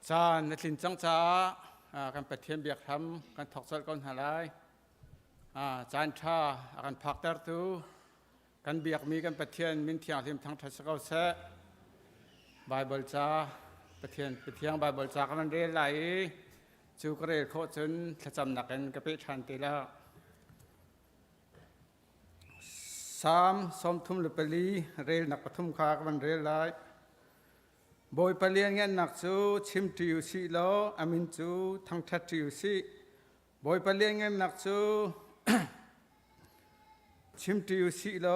chaนักลินจังจ้าการปฏิเทียมเบียกทำการถกสดก่อนหาไรจานชาการพักตาตูการเบียกมีการปฏิเทียนมินเทียงทิมทั้งทัศกาเสไบเบิลจ้าปฏิเทียงไบเบิลจ้ากันเรียนไหลจูกเรโคจนจะจำหนักกันกับพิชันติละสามสมทุมลุปลีเรียนนักปฐุมขากันเรียนไหลบอยปเลียงเงินนักจูชิมติวซีโลอามินจูทั้งทัดติวซีบอยปเลียงเงินนักจูชิมติวซีโล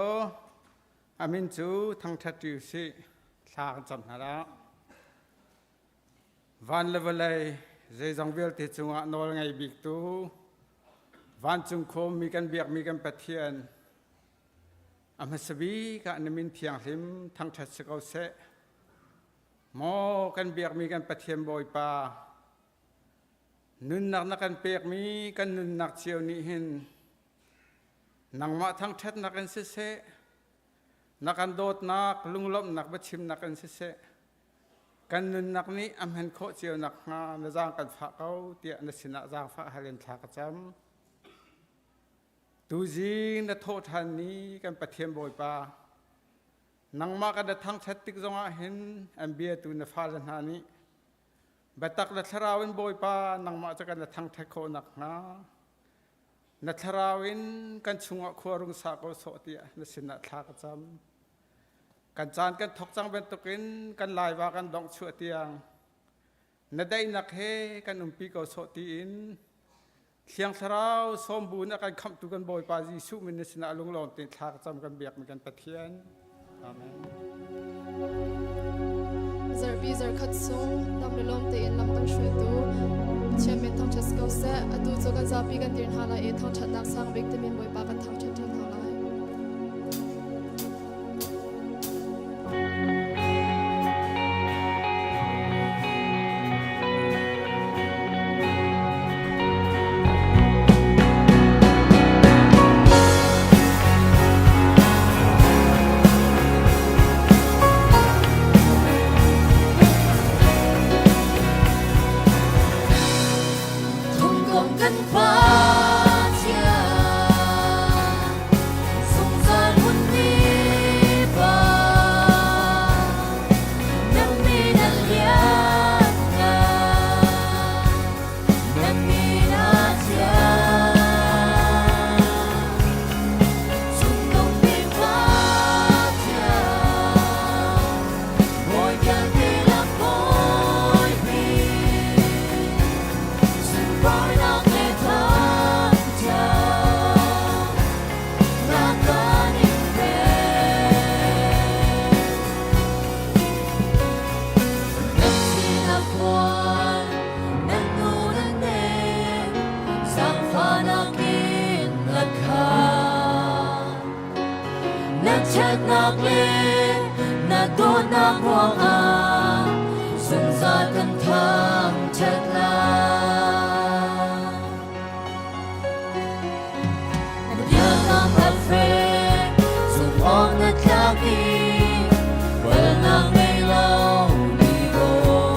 อามินจูทั้งทัดติวซีสากจำนาละวันเลวเลยเจจังเวลที่จงอันนอลไงบิกตูวันจุงโคมมีกันเบียกมีกันปะเทียนอามาสบีกันนมินเทียงหิมทั้งทัดสกาวเสมอกันเบียกมีกันปะเทียมบอยปานุนนักนักกันเปียกมีกันนุนนักเชียวนิหินนังมาทั้งทัดนักกันเสเสนักกันโดดนักลุงล้มนักบัดชิมนักกันเสเสกันนุนนักนี้อำเห็นโคเจียวนักงานจางกันฝากเขาเตียนสินะจางฝากฮาเลนทากจำตูจีนโทษทันนี้กันปะเทียมบอยปานังมากันทั้งทัดติกจงอาเห็นอันเบียตูนฟ้าลันหานี้บัตักนัทราวินบอยปานังมาจะกันทั้งทัดโคนักนานัทราวินกันชุงอขวรุงสากโสเตียนสินะทากจำกันจานกันทกจังเป็นตุกินกันลายวากันดองชัวเตียงนได้นักเฮกันปีกโสตีอินเสียงสาวสมบูรณ์กันคำตุกันบอยปาจิสุมินสินะลุงหลอนติดทากจำกันเบียกเหมือนกันปะเทียนอาเมนเซอร์บีเซอร์คัดซุงดำเนินเตียนลำตั้งช่วยตูเชื่อเป็นทางชัสเกาเซอดูจกันจะปีกันเตียนหาลายทางชัดนักสร้างวิกติมินบอยปากันทางชัดเทียนหาลายHãy subscribe cho kênh Ghiền Mì Gõ để không bỏ lỡ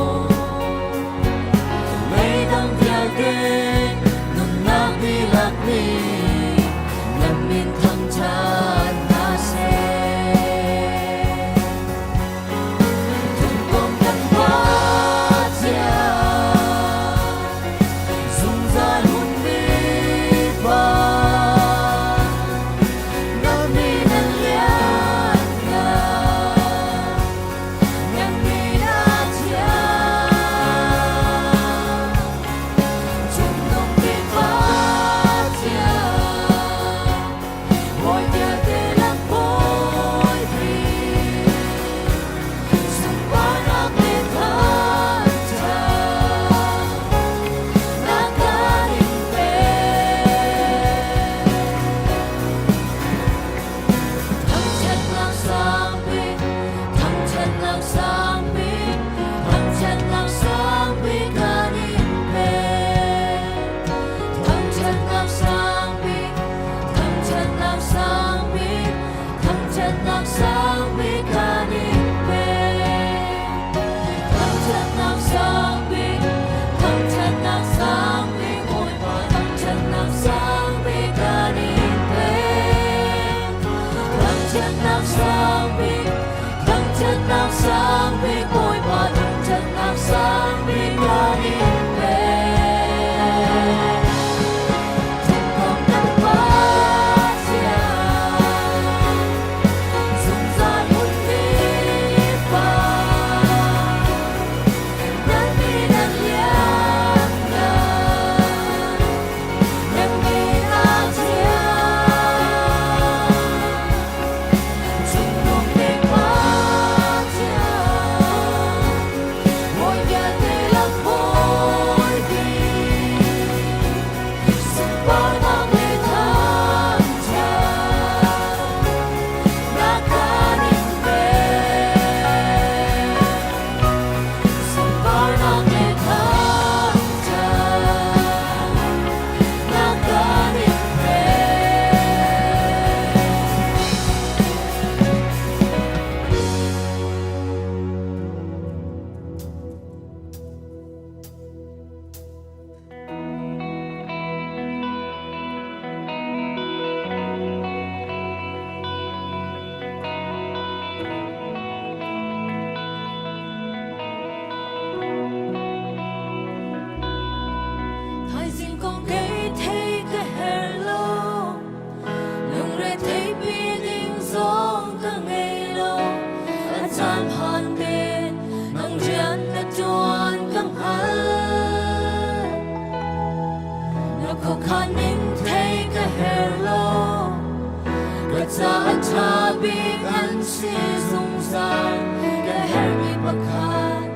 cha cha bi an si sung san ke her mi pakhat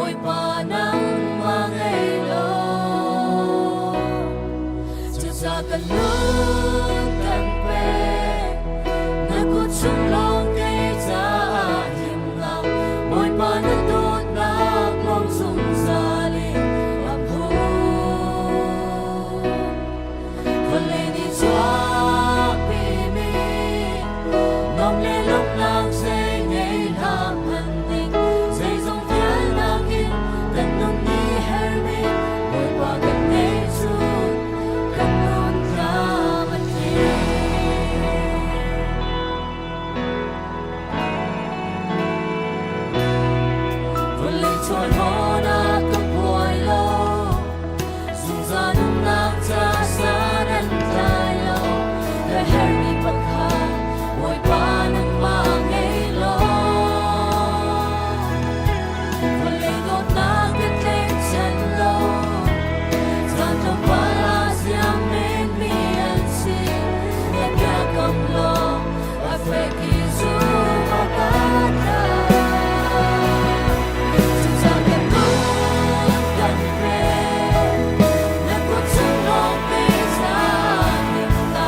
oi pa nang ma ngai lo cha cha kan lu kan pe na ku chung long ke cha him ngam oi pa na tu na long sung sa li ap ho con le ni cha pi mi nom le lok lang se ngei lam han ning se song pia na kin kan nom ni her mi oi pa kan nei chu kan non ra man ki con le choi ho na ka poi lo sung za num na cha sa ran tai lo the her mi pakhat oi pa nang ma ngei lo con le go na ka tleng chan lo san to pa la siam men mi an si ya ka kam lo a fe ki su ma ka ta cha kan lu kan pe na ko chung lo pe cha nim na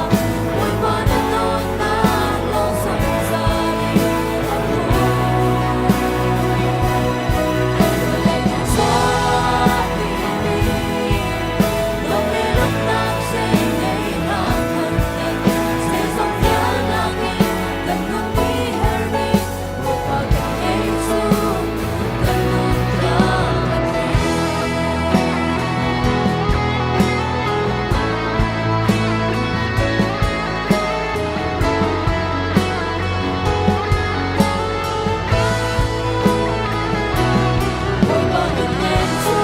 oi pa na to na lo sang sa ni a lu le cha pi mi lo me lo na se nei na kan ni se song pia na ki kan nu ni her mi oi pa kan nei chu kan non ra man ni oi pa kan nei chu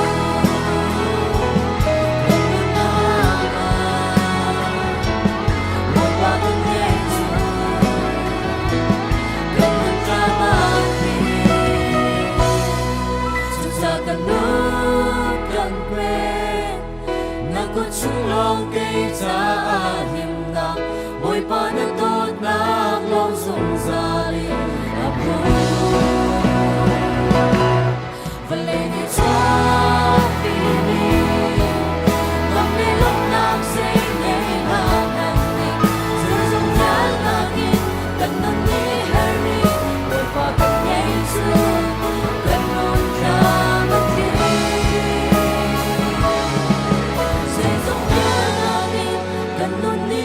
kan non ra oi pa kan nei chu kan non ra ma ki chu sa kan nu kan pre na ko chung long ke cha him na oi pa na tot na long sung sa li a pu vale ni cha pi ni lam le lok nam se nei na nan ni se sung ya na ki kan non ni her ni oi pa kan nei chu kan non ra ma ki se sung ya na ki kan non ni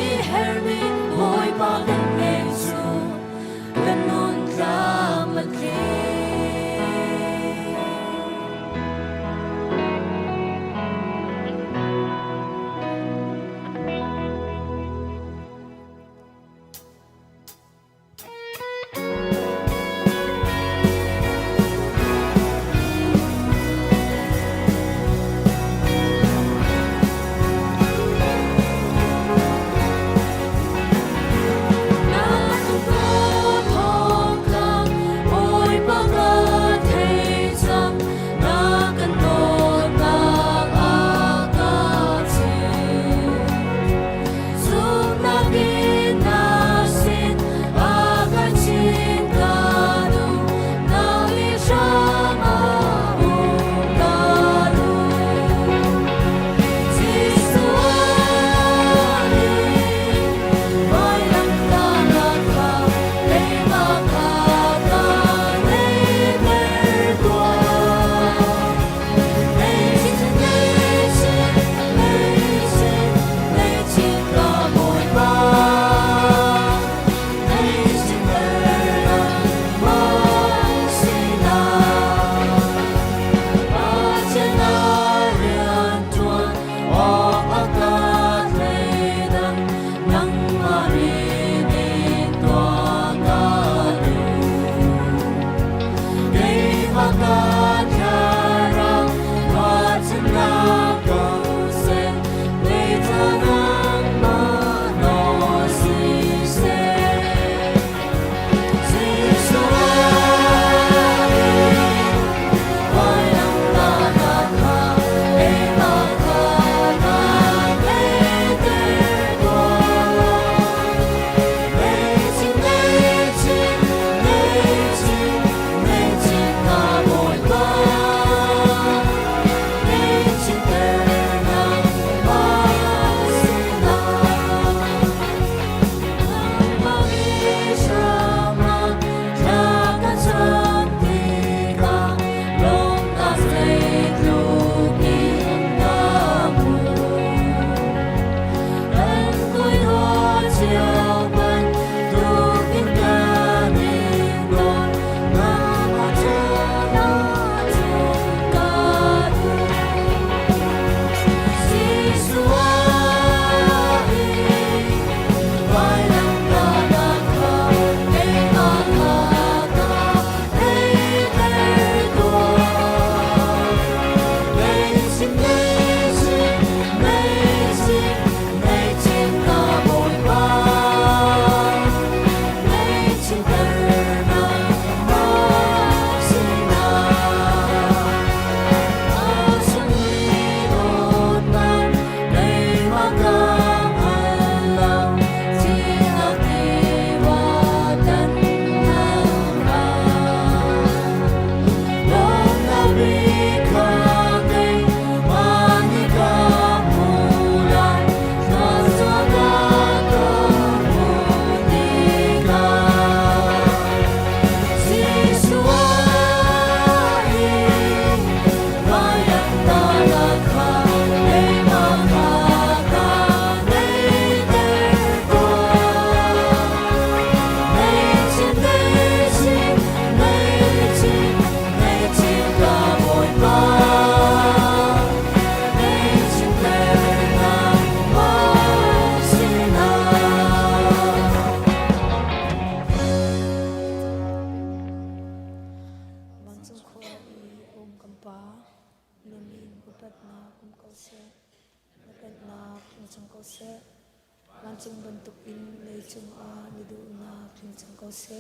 chung ban tuk in lei chung a ni du na ring chung ko se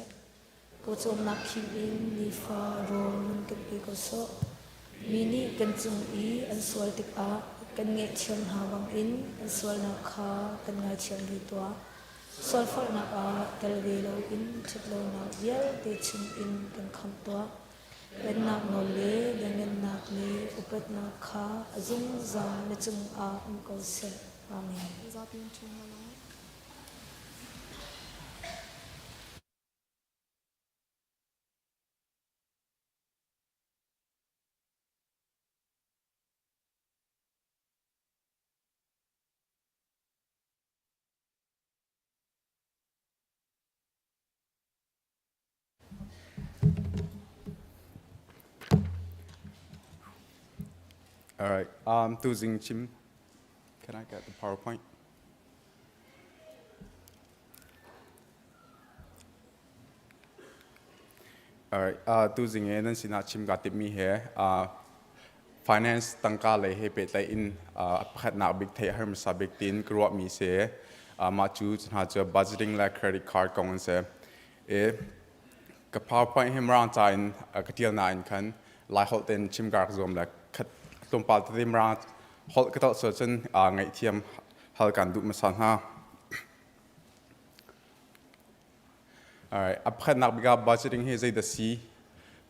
ko chom na khim in ni fa ro mun ke pi ko so mini kan chung I an sual tik a kan nge thiam ha wang in an sual na kha kan ngai thiam hi to sual fal na a tel ve lo in chit lo na yel te chung in kan kham to ben nak no le den nak le upat na kha azung zam na chung a an ko se amen Zapin chung hala. All right, using Chim. Can I get the PowerPoint? All right, using it, sina Chim got me here. Finance Tlangtaar le he pet lai in khat na big thai harm sa big tin grow up me se ma chu ha cha budgeting la credit card kong se e ka PowerPoint him round time ka tiel na in kan lai hol ten Chim gar zom la khat tum pal tim round hol ka to so chen ngai thiam hal kan du ma san ha. All right, ab khat na biga budgeting he zai da si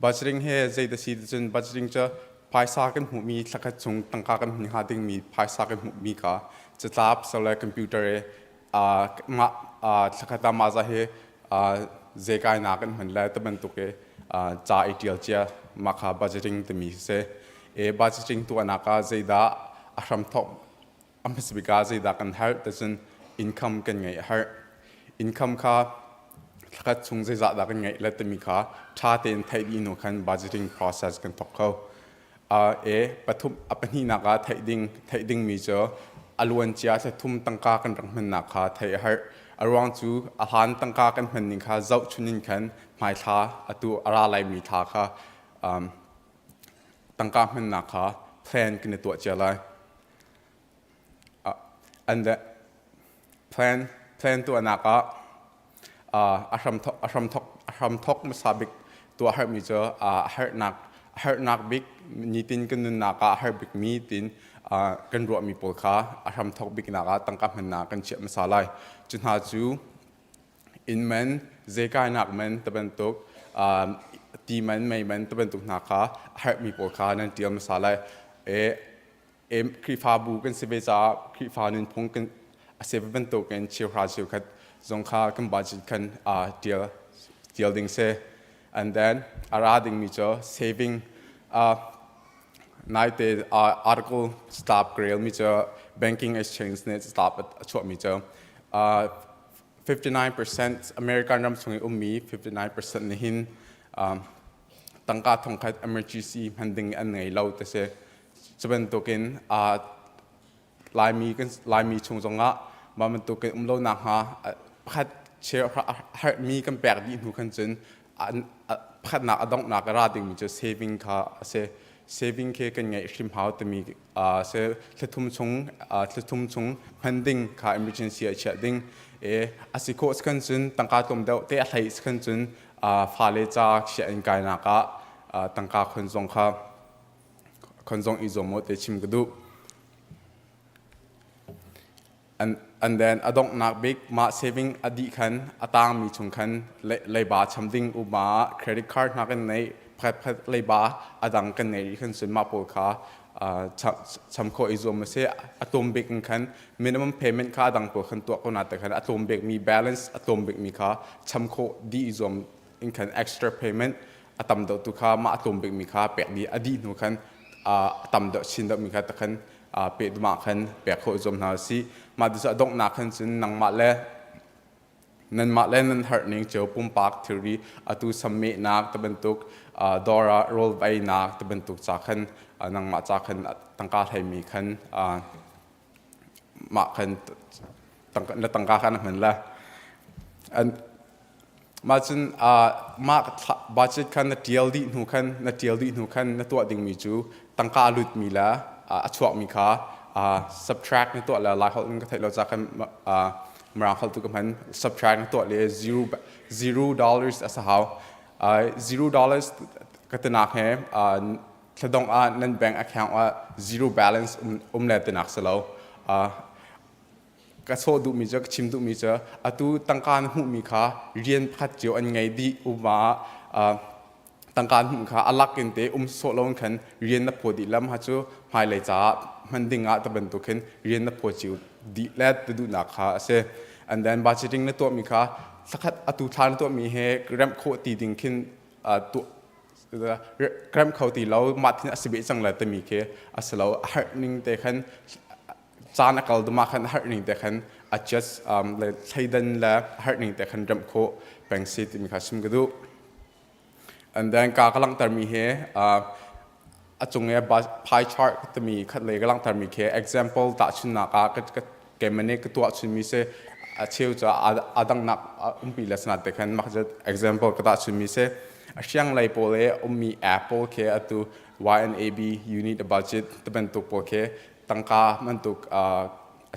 budgeting he zai da si chen budgeting cha paisa kan hu mi thakha chung tangka kan hni ha ding mi paisa kan hu mi ka chatlap solar computer e ma thakha ta ma za he ze kai na kan hman la ta ban tu ke cha ITL chia ma kha budgeting te mi se e budgeting tu anaka ze da ahram thok amas biga ze da kan har ta chen income kan ngai har income kha thakha chung ze za da kan ngai la te mi kha tha ten thai di no kan budgeting process kan thok khoปฐุมอปนีนักไทยดิ้งมีเจออลวนเจียจะทุ่มตั้งกากันรังมันนักไทยฮะอรวงจูอาหารตั้งกากันมันนิค่ะเจ้าชุนินขันหมายท่าตัวอะไรมีท่าค่ะตั้งกามันนักแพลนกันในตัวเจริญอันเดแพลนตัวนักอาชมทกมาสาบิกตัวฮะมีเจอฮะนักบิ๊กนี่ตินกันนุนนักฮะบิ๊กมีตินกันรัวมีปลขาอาทำทอกบิ๊กนักตั้งกับมันนักกันเชื่อมาสาลายจนหาจูอินมันเจกายนักมันตะเป็นตุกตีมันไม่มันตะเป็นตุกนักฮะมีปลขานั่นเดียวมาสาลายครีฟาบูกันเสเบจ้าครีฟานุนพงกันเสเบเป็นตุกกันเชี่ยวราชิวคัดจงข้ากันบาจิตกันเดียวดิ่งเซ and then อาราดิ่งมีเจอ saving night article stop grail mi cha banking exchange net stop at chwa mi cha 59% American ram chung ummi 59% ni hin tangka thongkhat emergency handing an ngai lo ta se chaban token lai mi chung zonga ma man token umlo na ha phat che har mi kan pek di nu khan chen phat na adong na ka ra ding mi cha saving kha se saving เคกันไงชิมหาวแต่มีเสททุ่มชงพันดิ้งค่า emergency เชื่อดิ้งอาศัยโคสกันจนตั้งการต้มเดาเตะอะไรสกันจนฟ้าเลจากเชื่ออินกายนักตั้งการคนจงค่ะคนจงอีโซโมเตชิมกระดู and then อดงนักบิ๊กมา saving อดีขันอตางมีชงขันเลยบาชำดิ้งอุมา credit card นักกันในพัดเลยบาอดังกันในขันส่วนมาปลขาชำโคอิโซมเสอะตอมเบกขัน minimum payment ค่าดังปลขันตัวคนนัดแต่ขันอะตอมเบกมี balance อะตอมเบกมีค่าชำโคดีอิโซมอินขัน extra payment อะตำดอกตุค่ามาอะตอมเบกมีค่าแปลกดีอดีหนูขันตำดอกชินดอกมีค่าแต่ขันเปิดมาขันแปลกโคอิโซมนาสิมาดูจะดอกนักขันส่วนนังมาเล่นั่นมาเล่นนั่นหาหนึ่งเจ้าปุ่มปากทีรีอะตูสมัยนักตะบันตุกดอราโรลไปนักตะบันตุกจากขันนังมาจากขันตั้งการให้มีขันมาขันตั้งการขันเหมือนละมาจนมาบัจจิตขันนัดเดียวดีหนูขันนัดเดียวดีหนูขันนัดตัวดิ่งมีจูตั้งการลุดมีละช่วงมีค่าsubtract ในตัวละลายเขาก็ไทยเราจากขัน มรังขลุกันมัน subtract ตัวเลย$0 as a how $0ก็ตนักเหรถ้าต้องนั่น bank account ว่า zero balance เลยตนักสลาวก็โซดูมีเจอชิมดูมีเจอตัวตั้งการหูมีค่าเรียนพัดเจียวอันไงดีมาตั้งการหูค่าอัลลักกันเตโซลงขันเรียนนับพอดีแล้วมาจูภายเลยจ้ามันดิ่งตะบันตุขันเรียนนับพอจิวดีแล้วจะดูนักค่ะเสand then บัจจิงในตัวมีค่าสักตัวทานตัวมีเฮกรัมโคตีดิ่งขึ้นตัวกรัมเขาตีเรามาที่นักสิบจังเลยแต่มีแค่เราหาหนึ่งแต่ขันจานอักลดมาขันหาหนึ่งแต่ขัน adjust เลยใช้ดันแล้วหาหนึ่งแต่ขันรัมโคแบ่งสิทธิ์มีค่าชิมกระดู and then การกำลังแต่มีเฮจงเงี้ย pie chart จะมีขัดเลยกำลังแต่มีแค่ example ตัดชุนนักก็เกมมันเนี่ยก็ตัวชุนมีเสเชี่ยวจะดังนักปีละสนัดแต่ขันมักจะ example ก็ตัดชุนมีเสเชียงไรโปเล่มี Apple แค่ตัว Y&AB you need a budget จะเป็นตัวโปรแค่ตั้งค่ามันตัว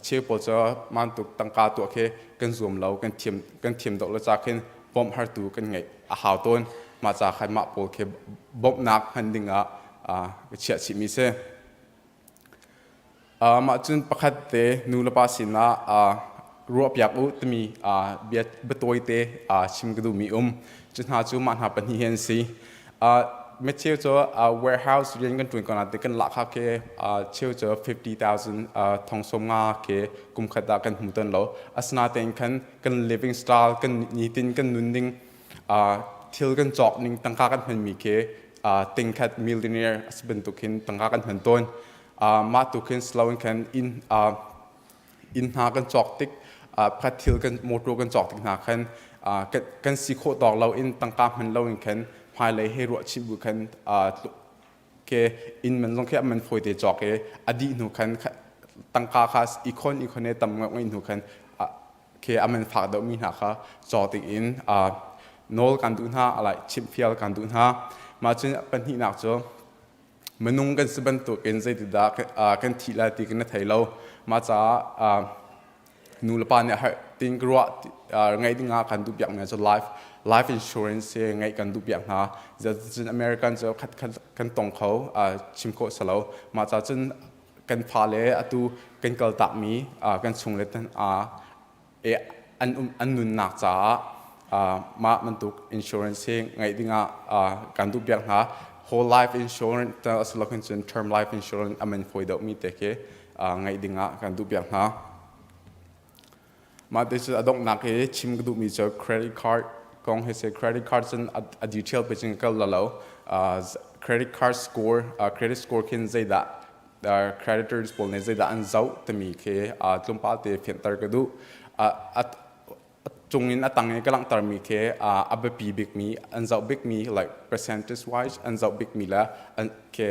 เชี่ยวโปรจะมันตัวตั้งค่าตัวแค่กันรวมเรากันเทียมตัวเราจะขึ้นบอมหาตัวกันไงหาวต้นมาจากขันมาโปรแค่บอมนักหันดิ่งเชี่ยชิมิเสมาจนประคัดเตนูลปาสินะรัวปยักอุตมีเบียดเบตอยเตชิมกระดูมีจนหาจูมันหาปัญหาเห็นสิเมื่อเชี่ยวจะ warehouse เรียนกันจุนก่อนแต่กันหลักค่ะแค่เชี่ยวจะ50,000ทองสมงาแค่กุมขัดกันหุ่นต้นเราอาสนะเต็งกัน living style กันนิตินกันนุ่นดิ่งทิลกันจอกนิ่งตั้งค่ากันเป็นมีแค่ติงคัด millionaire สเป็นตุกินตั้งค่ากันเป็นต้นมาตุกิน slow กันอินหากันจอกติกพัดทิลกันโมโตกันจอกติกหากันสิโคดอกเราอินตั้งค่าเป็นเราอินกันภายเลยให้รัวชิบุกันแค่อินมันลงแค่มันโฟยเตจอกอดีตหนูกันตั้งค่าค่ะอีกคนเนี่ยตั้งเงินหนูกันแค่มันฝากดอกมีหาค่ะจอกติกอินโนลกันดูหน้าอะไรชิมเฟียลกันดูหน้ามาจนเป็นที่นักจ้ะมันนุ่งกันสบันตัวกันใจติดกันทีละตีกันในไทยเรามาจากนูลปานเนี่ยติงกรัวไงที่งากันดูแบบเนี่ยจะ life insurance ไงกันดูแบบนะจะอเมริกันจะกันตรงเขาชิมโคสลาวมาจากจนกันพาเลตูกันเกลตักมีกันชงเล็ดอันนุนนักจ้ามามันตุก insurance ไงที่งากันดูแบบนะ whole life insurance แต่สลักกันจน term life insurance มันฟอยดอกมีแต่แค่ไงที่งากันดูแบบนะมาแต่จะอดองนักชิมก็ดูมีเจอ credit card กองให้เสีย credit card จนdetail ไปจนก็แล้ว credit card score credit score ขึ้นใจด่า creditors บอกในใจด่าอันเจ้าแต่มีแค่จงป้าเตะเพียงแต่ก็ดูจงอินตั้งนี้กำลังตามมีแค่อับปีบิ๊กมีอันเจ้าบิ๊กมี like percentage wise อันเจ้าบิ๊กมีแล้วอันแค่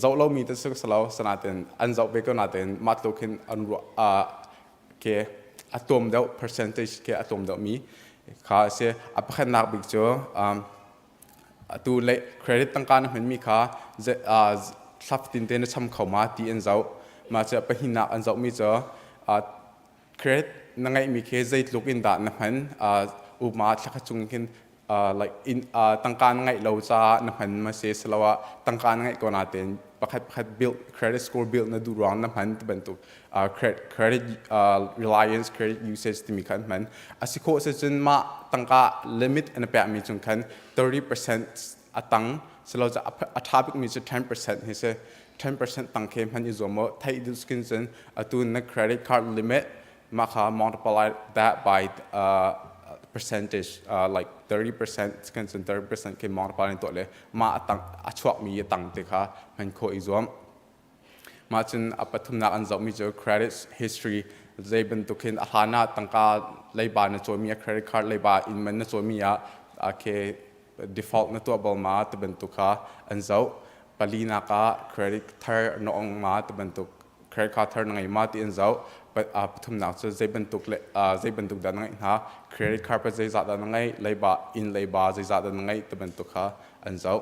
เจ้าเรามีแต่สิ่งสลาวสนาเต็นอันเจ้าบิ๊กก็นาเต็นมาตัวขึ้นอันรัวแค่อะตอมเดียว percentage แค่อะตอมเดียวมีค่ะเสียอับแค่นักบิ๊กเจอตัวเลขเครดิตต่างๆมันมีค่ะจะสับตินเตนช้ำเข้ามาที่อันเจ้ามาจะไปหินักอันเจ้ามีเจอเครดิตนั่งไงมีแค่ใจลุกอินด่านนะมันอุมาสักจุงขึ้นlike in ตั้งการไงเราจะนะมันมาเสียสละว่าตั้งการไงก่อนอาเต็นประคัด build credit score build นะดูร้อนนะมันเป็นตัวcredit reliance credit usage ที่มีกันมันสิโคเซจนมาตั้งการ limit อันเป็นมีจงกัน 30% ตั้งสเราจะอัตราบิกมีจะ 10% ให้เสีย 10% ตั้งเข้มมันอยู่ส่วนว่าไทยดูสกินจนตัวนัก credit card limit มาค่ะ multiply that by percentage like 30% กันจน 30% คือ multiply ตัวเลยมาตั้งช่วงมีตั้งติค่ะมันโคอีกส่วนมาจนปัจจุบันอันจะมีเจอ credit history จะเป็นตัวขึ้นอาหารตั้งการเลยบานะจอยมี credit card เลยบาอินมันนะจอยมีแค่ default นะตัวบอลมาจะเป็นตัวค่ะอันจะปลีนัก credit card น้องมาจะเป็นตัว credit card นั่งไงมาที่อันจะปัจจุบันจะเป็นตัวจะเป็นตัวด้านไงฮะ credit card เป็นจะด้านไงเลยบาอินเลยบาจะด้านไงจะเป็นตัวค่ะอันจะ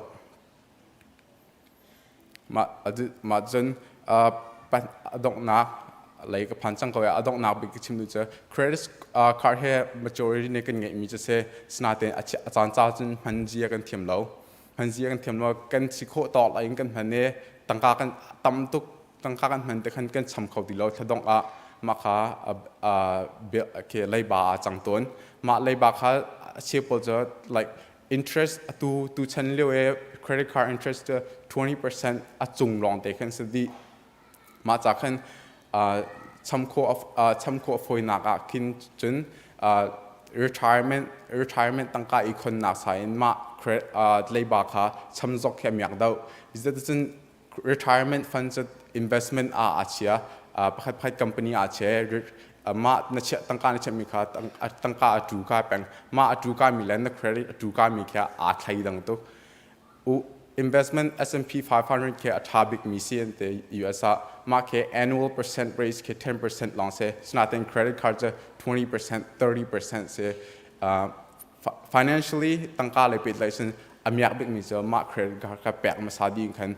มาจนปัจดอกนัก lấy cái phán chẳng có ai adong nào bị cái chim nữa credit card he majority này cái ngày mi cho se snate achang cha chun han ji kan thiam lo han ji kan thiam lo kan si kho to la in kan han ne tangka kan tam tuk tangka kan han te khan kan cham khau ti lo thadong a ma kha ke lai ba chang ton ma lai ba kha che po jo like interest tu chan le credit card interest 20% a chung long te khan se diมาจากขั้นชัมโคฟอยนักขึ้นจน retirement ตั้งแต่อีกคนนักสายมาเลยบาค่ะชัมจอกแค่มีอย่างเดียวจะจน retirement fund จะ investment อาเชียพัด company อาเชียมาเนเชตั้งแต่เนเชมีค่ะตั้งแต่จูการแปลงมาจูการมีแล้วนะ credit จูการมีแค่ไทยดังตัวinvestment S&P 500 ke athabik mission te US ma ke annual percent raise ke 10% long se snating credit card 20% 30% se financially tangka le pit license amyak bik mi zo ma credit card ka pek ma sadi khan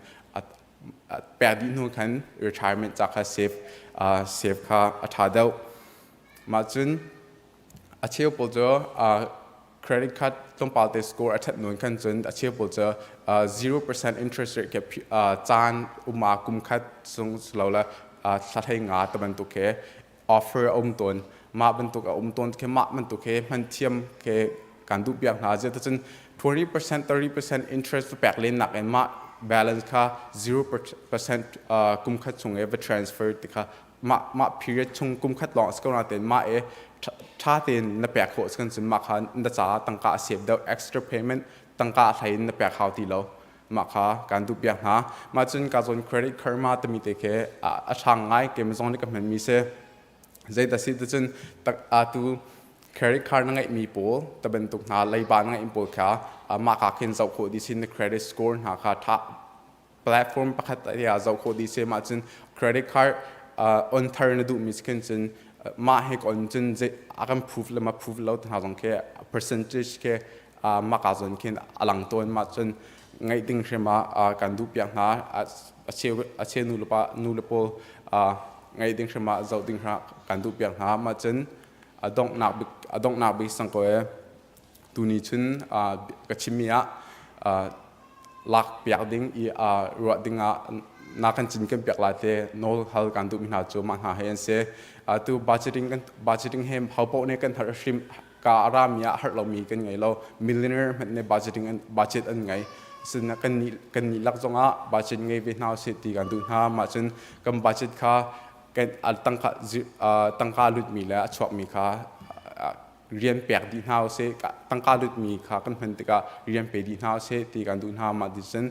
pek di nu khan retirement cha kha save kha athadau ma chun acheu pol jo credit card ต้องเป่าแต่ score อัฐนนกันจนเชื่อบอกจะ 0% interest rate กับจานอุมากุมคัดส่งเราละสัตย์ให้งาตะบันตุกเค offer ต้นมาบันตุกต้นเคมาบันตุกเคมันเทียมเคการดูเบียงหาจะจน 20% 30% interest แปลกเล่นหนักเอ็นมา balance ค่ะ 0% กุมคัดส่งtransfer ติค่ะมา period ชงกุมคัดลองสกอนาเต็นมาถ้าเต็นนับแปลกโคสกันสิมาค่ะนับจ่าตั้งกาเสียบเดา extra payment ตั้งกาไทยนับแปลกเขาตีเรามาค่ะการดูเบียงหามาจนการจน credit card มาแต่มีแต่แค่ช่างง่ายเกมซองนี่ก็เหมือนมีเซ่ใจแต่สิจนตัว credit card นั่งไงมีโปแต่เป็นตุกหาเลยบ้านนั่งไงโปค่ะมาค่ะเขียนเจ้าโคดีสิน credit score หาค่ะถ้า platform ประคัตที่เจ้าโคดีเซ่มาจน credit card on turn ดูมิสกันจนมาให้ก่อนจนจะอาการ proof แล้วมา proof แล้วถึงหาจงแค่ percentage แค่มาการจนแค่อลังตัวมาจนไงดิ้งใช่ไหมการดูเปียกหาเชื่อนูรุปไงดิ้งใช่ไหมเจ้าดิ้งหาการดูเปียกหามาจนดงนักบิสังกัดตัวนี้ชนกชิมีลักเปียกดิ้งรัวดิ้งนักการจินกันเปียกลายเตโนฮัลการดูมินาจูมันหาเห็นเสตัว budgeting เห็นเขาโปเนี่ยกันหาชิมการามีหาเรามีกันไงเรา millionaire มันใน budget อันไงซึ่งกันนี่ลักษณะ budget ไงเวียดนามสิที่การดูหามาจนกัน budget ค่ะกันตั้งค่าลุดมีแล้วชอบมีค่ะเรียนเปียกดีหาเสตั้งค่าลุดมีค่ะกันเพิ่นติกาเรียนเปียกดีหาเสที่การดูหามาดิฉัน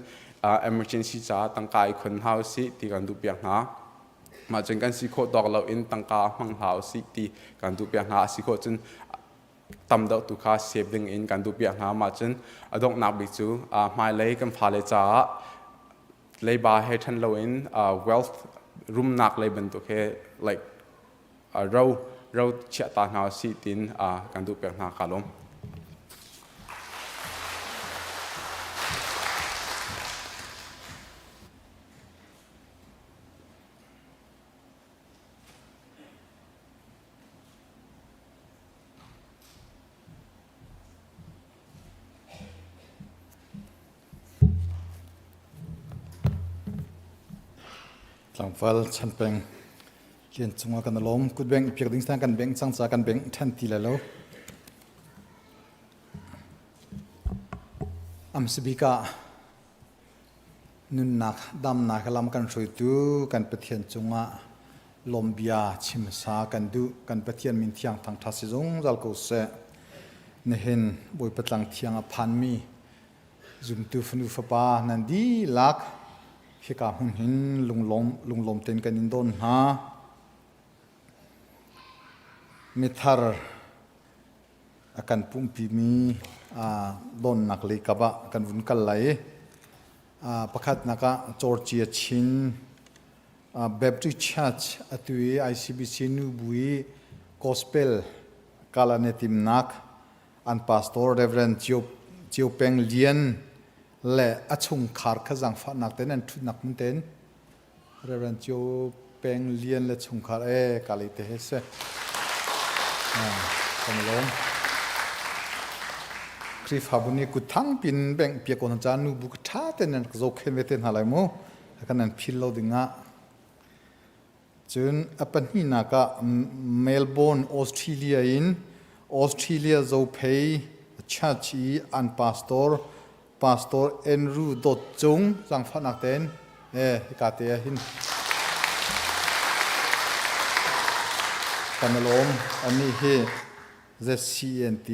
emergency จ้าตั้งกายคนเฮาสิที่การดูเปียกหามาจนกันสิโคดอกเราอินตั้งกามังเฮาสิที่การดูเปียกหาสิโคจนตำดอกตุกาเซฟดึงอินการดูเปียกหามาจนดอกนับบิจูมาเลยกันพาเลยจ้าเลยบาให้ทันเราอินwealth รุ่มนักเลยเป็นตัวแค่ like เราเชื่อตาหาสิตินการดูเปียกหาคาลมหลังฟัลฉันเป็นเรียนจงว่ากันล้มกุดเบงเพียงดิ้งสร้างกันเบงสังสารกันเบงทันทีแล้วอัมสบิกานุนนักดำนักลำกันช่วยดูกันเปทียนจงว่าลมเบียชิมสากันดูกันเปทียนมินเทียงทางทัศน์จงจัลกุเสเนเห็นบอยเปตังเทียงพันมีจุมตูฟนูฟปานันดีลักที่กาหุ่นหินลุงลมเต็นกันอินโดนฮะมิทาร์อาการปุ่มปีมีโดนนักเลยกับกันวุ่นกันไหลประคัดนักจอร์เจียชินเบบริชัชอตุยICBC นูบุยกอสเปลกาลาเนติมนักอันพาสตอร์เรเวรนเจียวเปงเลียนและอาชงขาร์ขจังฟ้านักเต้นทุนนักมันเต้นเรื่องเจียวเป peng lian le chung khar kali te he se kan lom kri fabuni ku thang pin beng pia kon chan nu bu tha ten nan zo khen veten halai mo kan nan phil lo dinga chun apan hi na ka Melbourne Australia in Australia zo phei chachi an pastor Andrew dot chung sang phanak ten ka te hin kanalom ani he ZCNT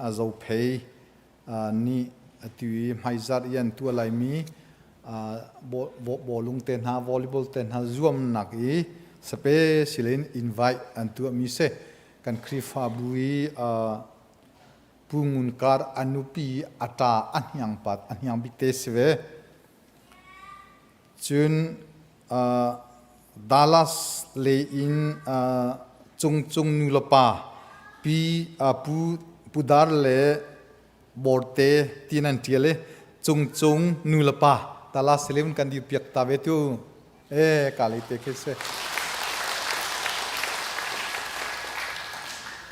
azo phei ni atui maizar yan tu lai mi bolung ten ha volleyball ten ha zoom nak I specially invite an tu mi se kan krifa bui pungun kar anupi ata anyang pat anyang bikte sve chun Dallas le in chung nulapa pi pudar le borte tinan tiele chung nulapa Dallas le kan di piak ta vetu kali te kese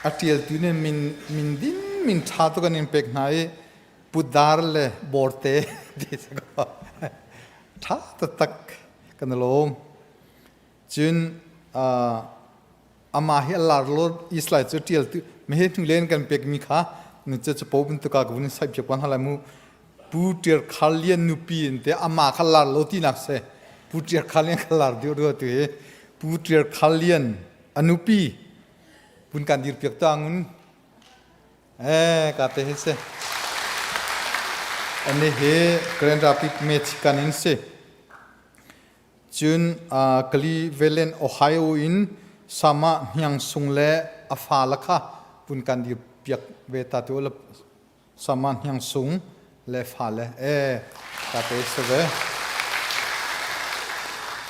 atiel tune min din min tha to kan impact nai pudar le borte disego tha tak kan lom chun ama hi larlo islai chu tiel tu me he tu len kan pek mi kha ni che popun to ka gun sai pek wan hala mu pu tier khalian nu pi te ama khalar lo ti nak se pu tier khalian khalar dio ro tu he pu tier khalian anupi pun kan dir pek tangun ka te he se ane he grand rapid match kanin se chun Cleveland Ohio in sama hyang sungle afalakha pun kan dir piak veta tu la sama hyang sung le fale ka te se ve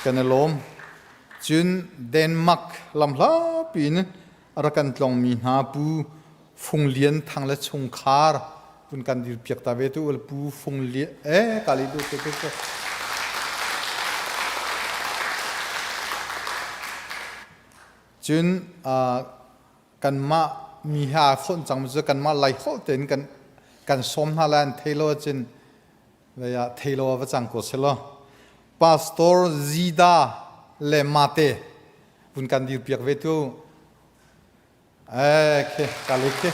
kanalom chun Denmark lamla pin arakan tlong mi ha pu funglian thang le chung khar pun kan dir piak ta ve tu ul pu funglian kali du te te chun Kanmah mi ha khon chang ju Kanmah lai khol ten kan som halan thelo chin veya thelo wa chang ko selo pastor Zida le mate pun kan dir piak ve tu ke kali ke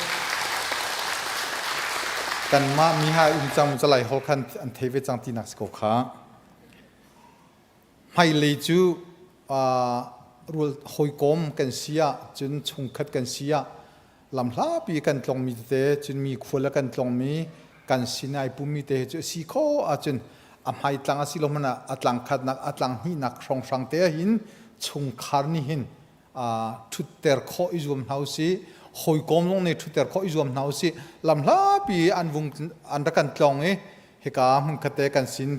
Kanmah mi ha chang ju lai hol khan an theve chang ti nak ko kha hai le chu rul hoi kom kan sia chun chung khat kan sia lam hla pi kan tlong mi te chun mi khula kan tlong mi kan sinai pu mi te chu si kho a chun amhai tlang a silomana atlang khat nak atlang hi nak rong te hin chung khar ni hin thut ter kho izum hausi hoi kom long ne thut ter kho izum hausi lam hla pi an vung an da kan tlong heka hum khate kan sin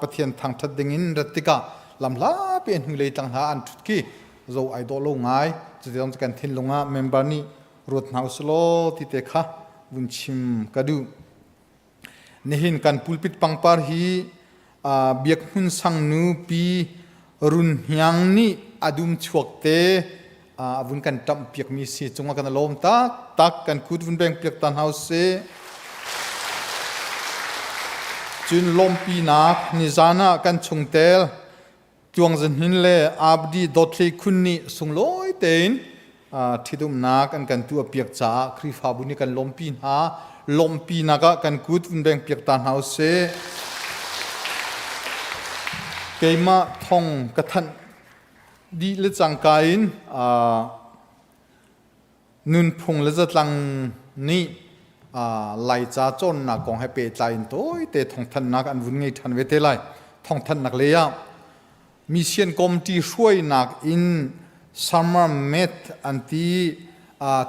pathian thangthat dingin ratika lam hla pi an hlei tang ha an thut ki zo ai do lo ngai chidong kan thin lunga member ni rot house lo ti te kha bun chim kadu nehin kan pulpit pangpar hi biak hun sang nu pi run hyang ni adum chuak te bun kan tam piak mi si chunga kan lom tak kan kut bun beng piak tan house se chun lom pi nak ni zana kan chungtel chuang zan hin le abdi dotli khunni sungloi tein thidum nak kan tu piak cha khri fa buni kan lompi naga kan kut beng piak tan house keima thong kathan di le changkain nun phung le zatlang ni lai cha chon na kong he pe tlain toi te thong than nak an vun ngei than ve te lai thong than nak le ya mission committee shuai nak in summer met anti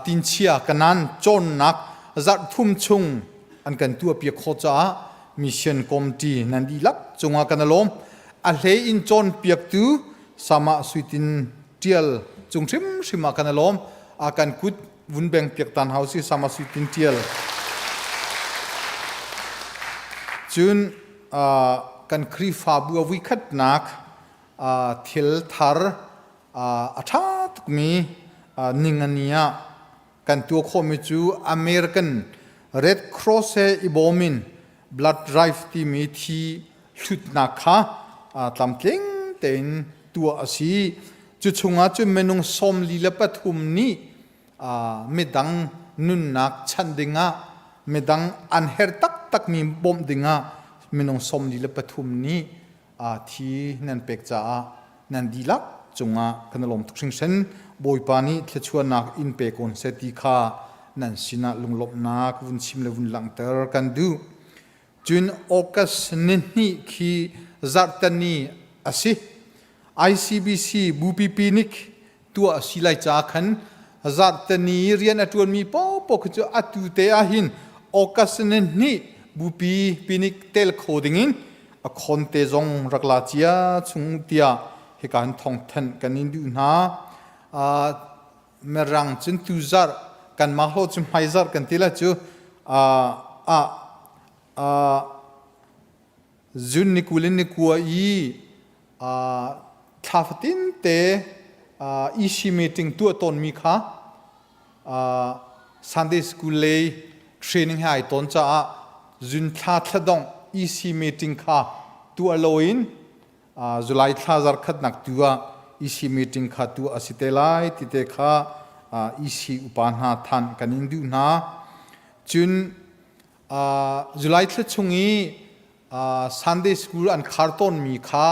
tinchia kanan chon nak zat thum chung an kan tu pia khocha mission committee nan di lak chunga kanalom a hle in chon piak tu sama suitin tial chungthim sima kanalom a kan kut vun beng piak tan hausi sama suitin tial chun kan khri fa bu wi khat nak thil thar อาชาตุกมีนิงอันเนียกันตัวโคมิจูอเมริกัน Red Cross อีบอมิน Blood Drive ที่มีที่ชุดนักค่ะตามเก่งเต็นตัวอาศีจุดชงอาจุดเมนุงสมลีเลปทุมนี้ไม่ดังนุนนักชันดิงะไม่ดังอันเฮร์ตักมีบอมดิงะเมนุงสมลีเลปทุมนี้ที่นั่นเป็กจ้านั่นดีลักจงกันลมทุกสิ่งเช่นบอยปานีเทชวนนักอินเปกอนเซติคานั่นสินะลุงลบนักวุนชิมเลวุนหลังเตอร์กันดูจุนโอกัสนินี่คีจัดตันนี้อาศิ ICBC บูปีปีนิกตัวสิไลจากขันจัดตันนี้เรียนอัตวนมีปกจะอัตุเตอาหินโอกัสนินี่บูปีปีนิกเตลโคดิงินคนเตจงรักลาเจียชุงเตียเหการท่องทันกันนิดูนะเมื่อรังจนตุจาร์กันมาโลจุมไฮจาร์กันทีละจูจุนนิคุลินนิกัวท้าฟตินเตอีชิมีติงตัวตนมีค่ะซันเดย์สกูลเลยเทรนนิ่งให้ตนจ้าจุนท้าทะดงอีซีมีติงค่ะตัวลอยน์จุลัยท้าจาร์ขัดนักตัวอีซีมีติงค่ะตัวอสิเตลัยติเตค่ะอีซีอุปาหาทันกันอินดูนะจุนจุลัยท้าชงอีซันเดย์สกูลอันคาร์ตอนมีค่ะ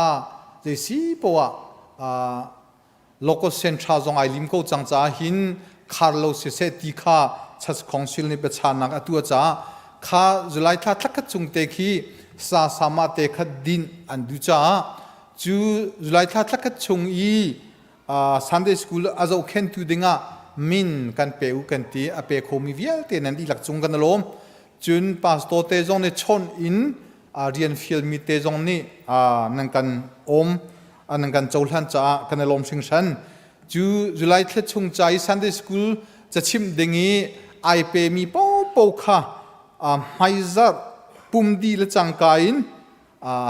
เจสีปัวโลกเซนทรัลจงไอลิมโกจังจ้าหินคาร์โลเซเซติค่ะชัดคอนซิลนิเปชานักตัวจ้าข้าจุลัยท้าทักจุงเตคีสามารถเตะดินอันดูจ้าจูจุลัยท้าทักชงซันเดย์สกูลอาจจะเข็นตูดิงะมินกันเปอุกันตีอเปโคมิเวียลเตนันดีหลักจงกันลมจุนพาสโตเตจงเนชอนอินเรียนฟิลมีเตจงนี่นังกันนังกันโจลันจ้ากันลมสิงชันจูจุลัยท้าชงใจซันเดย์สกูลจะชิมดิงีไอเปมีปอค่ะไฮซาร์ปุ่มดีละจังกายิน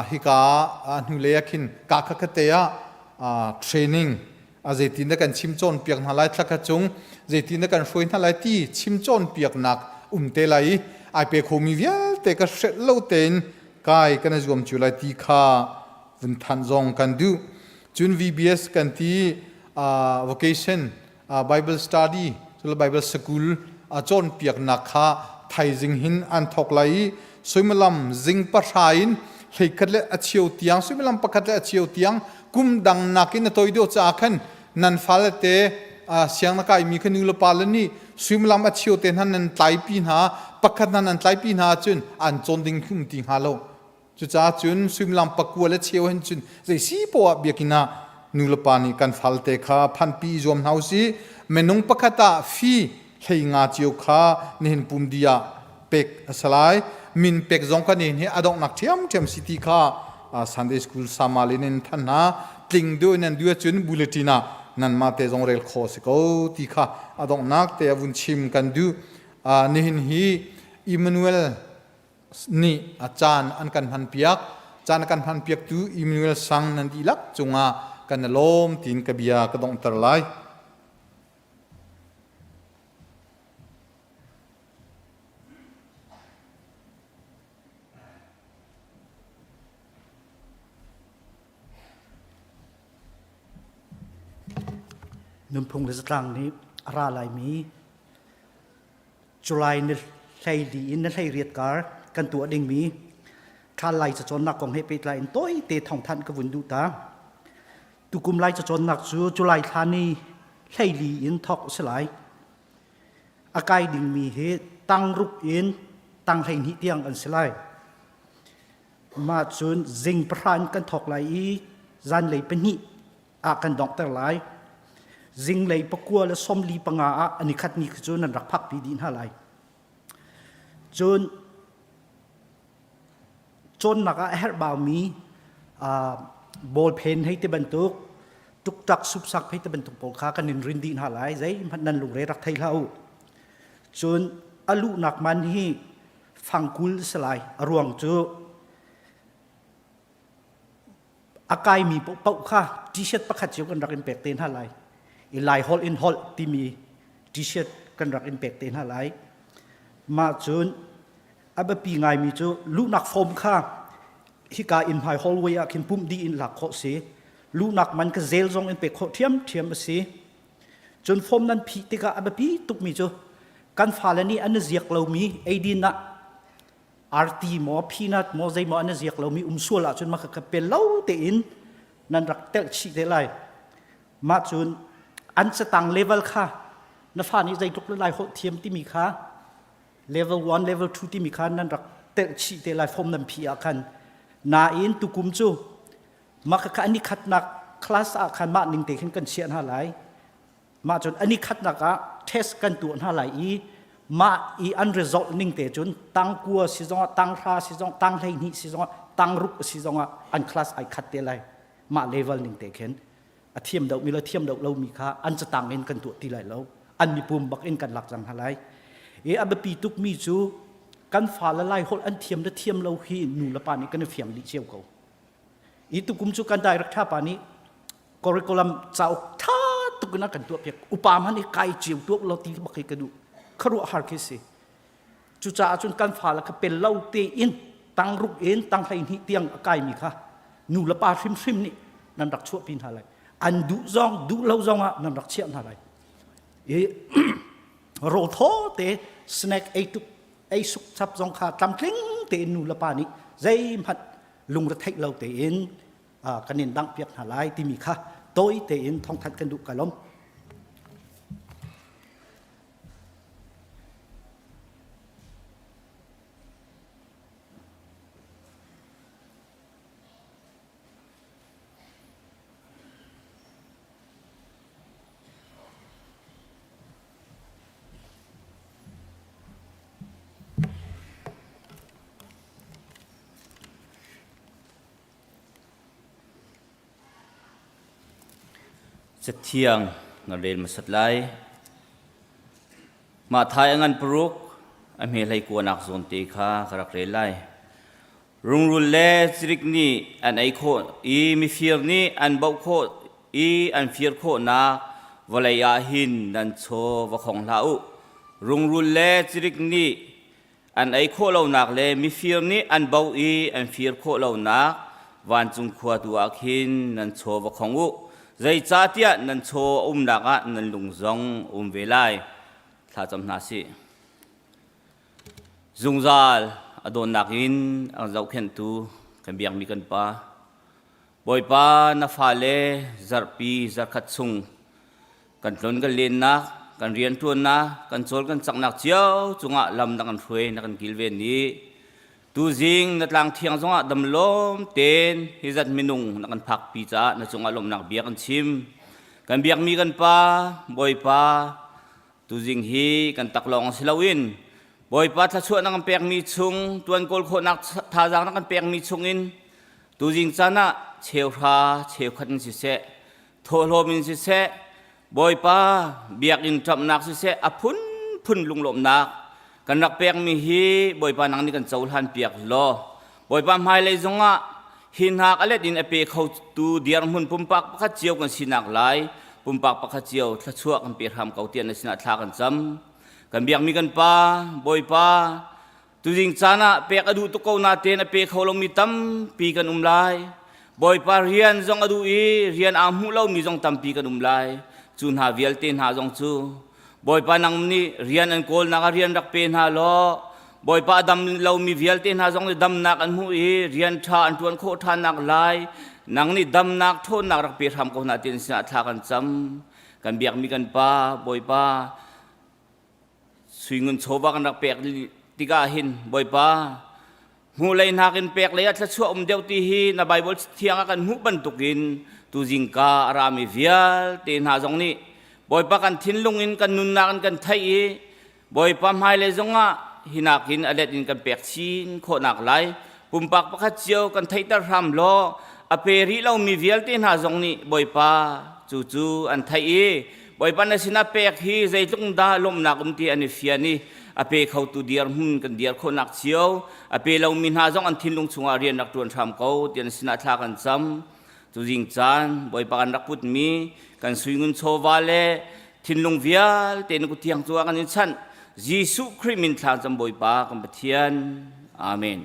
ฮิกาหนูเลียกินกาคักเตียเทรนนิ่งเจตินกันชิมจนเปียกนาไลทักจงเจตินกันช่วยนาไลที่ชิมจนเปียกนักเตลัยไอเปโคมีเวียลเตก็เสร็จแล้วเต็นกายกันจวมจุลัยที่ข้าวันทันจงกันดูจุน VBS กันที่vocation Bible study จุล Bible school จนเปียกนักข้าไทยจิงหินอันทอกไลสวยมลำจิงปะชายนเฮกัดเลอเชียวเตียงสวยมลำปะกัดเลอเชียวเตียงกุมดังนักอินตัวเดียวจากขันนันฟ้าเลเตเสียงนักไอมีขันยูลปาลนี่สวยมลำอเชียวเตนันนันไตปีนหาปะกัดนันไตปีนหาจุนอันจนดิ่งคุ้มดิ่งฮาโลจุจ้าจุนสวยมลำปะกัวเลเชียวเห็นจุนใจสีปัวเบียกินานูลปานี่กันฟ้าเลเตข้าพันปีจอมเฮาซีเมนุงปะกัดฟีเฮงาเจียวข้านี่เห็นปุ่มเดียเป็กสลายมินเป็กจงกันนี่อดองนักเทียมสิติข้าซันเดย์สกูลสามาลินินท่านนะติงด้วยนั่นด้วยจุนบุลเลตินานั่นมาเตจงเรลโคสก็ติข้าอดองนักเตะวุนชิมกันดูนี่เห็นฮีอิมนูเอลนี่อาจารย์อันกันพันเปียกอาจารย์กันพันเปียกดูอิมนูเอลสังนันดีลักจงกันลมตินกบียากระดองตรไลนุ่มพงศ์สตรังนี้ราลายมีจุลัยนี่ใช่ดีนั่นใช่เรียดการกันตัวดิ่งมีข้าไล่จะจนนักของให้ไปไล่ตัวเตะทองทันกับวุ่นดูตาตุกุมไล่จะจนนักจุลัยทานีใช่ดีอินทอกสลายอากายดิ่งมีเหตุตั้งรุกอินตั้งให้นิเตียงอันสลายมาจนจิงพรานกันทอกไล่จันเลยเป็นนิอากันดอกแต่ไล่จิงเลยปะกัวและสมลีปังอาอันนี้ขัดนี้คือจนนันรักพักปีดินหาไลจนนักเฮร์บาวมีบอลเพนให้ที่บรรทุกตุกตักสุบสักให้ที่บรรทุกปอลขากันนินรินดินหาไลใจมันนันลุงเรรักไทยเราจนอลุนักมันที่ฟังกุลสลายรวงจู อากายมีปกค่ะดิเชตประคัดเจียวกันรักอินเปกเตนหาไรอีไลฮอลอินฮอลที่มีดิเชตกันรักอินเปกเตนหาไรมาจนอับปีไงมีจูลูกนักฟอมค่ะฮิกาอินไฮฮอลเวียคิมปุ่มดีอินหลักโคสีลูกนักมันก็เซลซองอินเปกโคเทียมสีจนฟอมนั้นพีติกาอับปีตุกมีจูกันฟ้าเลนี่อันเจียกเรามีไอดีน่ะอาร์ตีหมอพีนัทหมอใจหมออันเจียกเรามีสัวละจนมาขับเป็นเล่าเตอินนั่นรักเตลชีเตลัยมาจนอันสตังเลเวลค่ะนับฟ้านี้ใจทุกเรื่องไรโคเทียมที่มีค่ะ level 1 level 2ที่มีคันนั้นรักเตะชีเตะลายฟอมนั้นพีอาคันนาอินตุกุมจูมาคันนี้ขัดนักคลาสอาคันมาหนึ่งเตะขึ้นกันเชียนหาไหลมาจนอันนี้ขัดนักอะเทสกันตัวหาไหลมาอัน result หนึ่งเตะจนตั้งกัวซีซองตั้งท่าซีซองตั้งไรนี่ซีซองตั้งรุกซีซองอันคลาสไอขัดเตะลายมา level หนึ่งเตะขึ้นเทียมเดามีเราเทียมเดาเรามีค่าอันจะตั้งเองกันตัวที่ไรเราอันมีปุ่มบักเองกันหลักจังหาไหลอับปีตุกมีจูกันฟ้าละลายหดอันเทียมและเทียมเราฮีนูละปานี้กันเฟียงดิเชียวเขาตุกุมจูกันได้รักษาปานี้กอริโกลัมเจ้าท่าตุกนักกันตัวเพียกอุปามันนี่ไกเจียวตัวเราตีบักให้กันดูขรุฮาร์คิสิจูจ่าจนกันฟ้าละก็เป็นเล่าเตอินตั้งรุกเอ็นตั้งให้หิเตียงไกมีค่ะนูละปาฟิมนี่นั่นรักชั่วพินอะไรอันดูซองดูเล่าซองอ่ะนั่นรักเชียนอะไรโรโทเตสแน็คไอสุกทับซองขาตำคลิ้งเตนูละปานี้ใจมันลุงระเทกเราเตอินกันเน้นดังเปียกหาลายที่มีค่ะโต้เตอินท้องทัดกันดุกันล้มสักเที่ยงนักเรียนมาสัตไลมาทายงันปรุกอเมลัยกวนักโซนตีข้ากระเรไลรุงรุนเล่สริกนี่อันไอโคมีฟีร์นี่อันเบาโคอันฟีร์โคนักวลัยาหินนันโชวะของลาอุรุงรุนเล่สริกนี่อันไอโคเหล่านักเล่มีฟีร์นี่อันเบาอันฟีร์โคเหล่านักวันจุงขวดตัวหินนันโชวะของอุใจจ้าเตียนันโชนักนันลุงจงเวลัยถ้าจำนาสิจุงซาลอดอนนักอินอังเจ้าเข็นตูกันเบียงมีกันป้าบอยป้านาฟาเลซาร์ปีซาร์คัดซุงกันทนกันเรียนนักกันเรียนตัวนักกันโซลกันสักนักเจียวจุงอ่ะลำนักกันรวยนักกันกิลเวนี้ตูจิงนัดลางเทียงจงอ่ะดำลมเต็นฮิจัดมินุงนักกันพักปีจ้านัดจงอ่ะลมนักเบียกันชิมกันเบียกมีกันป้าบอยป้าตูจิงฮีกันตักลองสิลาวินบอยป้าถ้าช่วยนักกันเปียกมีชุงตัวนโกลโคนักท่าจางนักกันเปียกมีชุงอินตูจิงจ้านะเชียวราเชียวขันสิเสโทโลมินสิเสบอยป้าเบียกอินจับนักสิเสอพุ่นลุงลมนักกันรักเปียกมีฮีบอยปานังนี่กันเจ้าหันเปียกล้อบอยปามไฮเลยจงอ่ะหินหักอะไรดินเอเปเขาตูเดียร์หุ่นปุ่มปักปักเจียวกันสินักไหลปุ่มปักปักเจียวถ้าชั่วกันเปียกทำเกาเตียนในสินักทากันจำกันเบียกมีกันป้าบอยป้าตูจิงจานะเปียกอดูตุกเอานาเตนเอเปเขาลงมีตั้มปีกันไลบอยป้าเรียนจงอดูเรียนอาหูเล่ามีจงตั้มปีกันไลจุนหาเวียลเตนหาจงจูบอยปานังนี่เรียนอันโกลนักเรียนรักเป็นฮาโลบอยปาดำเรามีเวียลเตนหาจงดำนักอันหูเรียนท่าอันทวนโคท่านักลายนังนี่ดำนักโทษนักรักเป็นทำคนนาเตนสินาท่ากันจำกันเบียกมีกันป้าบอยป้าสุยเงินโชว์กันรักเปียกติกาหินบอยป้าหูเลยนักอินเปียกเลยถ้าชั่วเดียวตีฮีนาใบบอลเทียงกันหูบรรทุกินตูจิงกาอารามีเวียลเตนหาจงนี่บอยปากันทิ้งลงอินกันนุนนักกันไทยบอยปามไฮเลยจงอ่ะหินักหินอเล็ดอินกันเปียกชินโคนักไหลปุ่มปักปักเจียวกันไทยตะรำล้ออเปรีเรามีเวียลเตนหาจงนี่บอยปาจู่อันไทยบอยปานสินาเปียกฮีใจจงดาลมนักตีอันนี้เฟียนี่อเปเขาตูเดียร์หุ่นกันเดียร์โคนักเจียวอเปเรามีหาจงอันทิ้งลงชงอาเรียนนักตวนทำเขาเตียนสินาทากันซ้ำ tu jing chan boi pa kan rakput mi kan suingun chowale thinlung vial ten ku tiang chuwa kan in chan Jesu Christ min thlang cham boi pa kan pathian amen.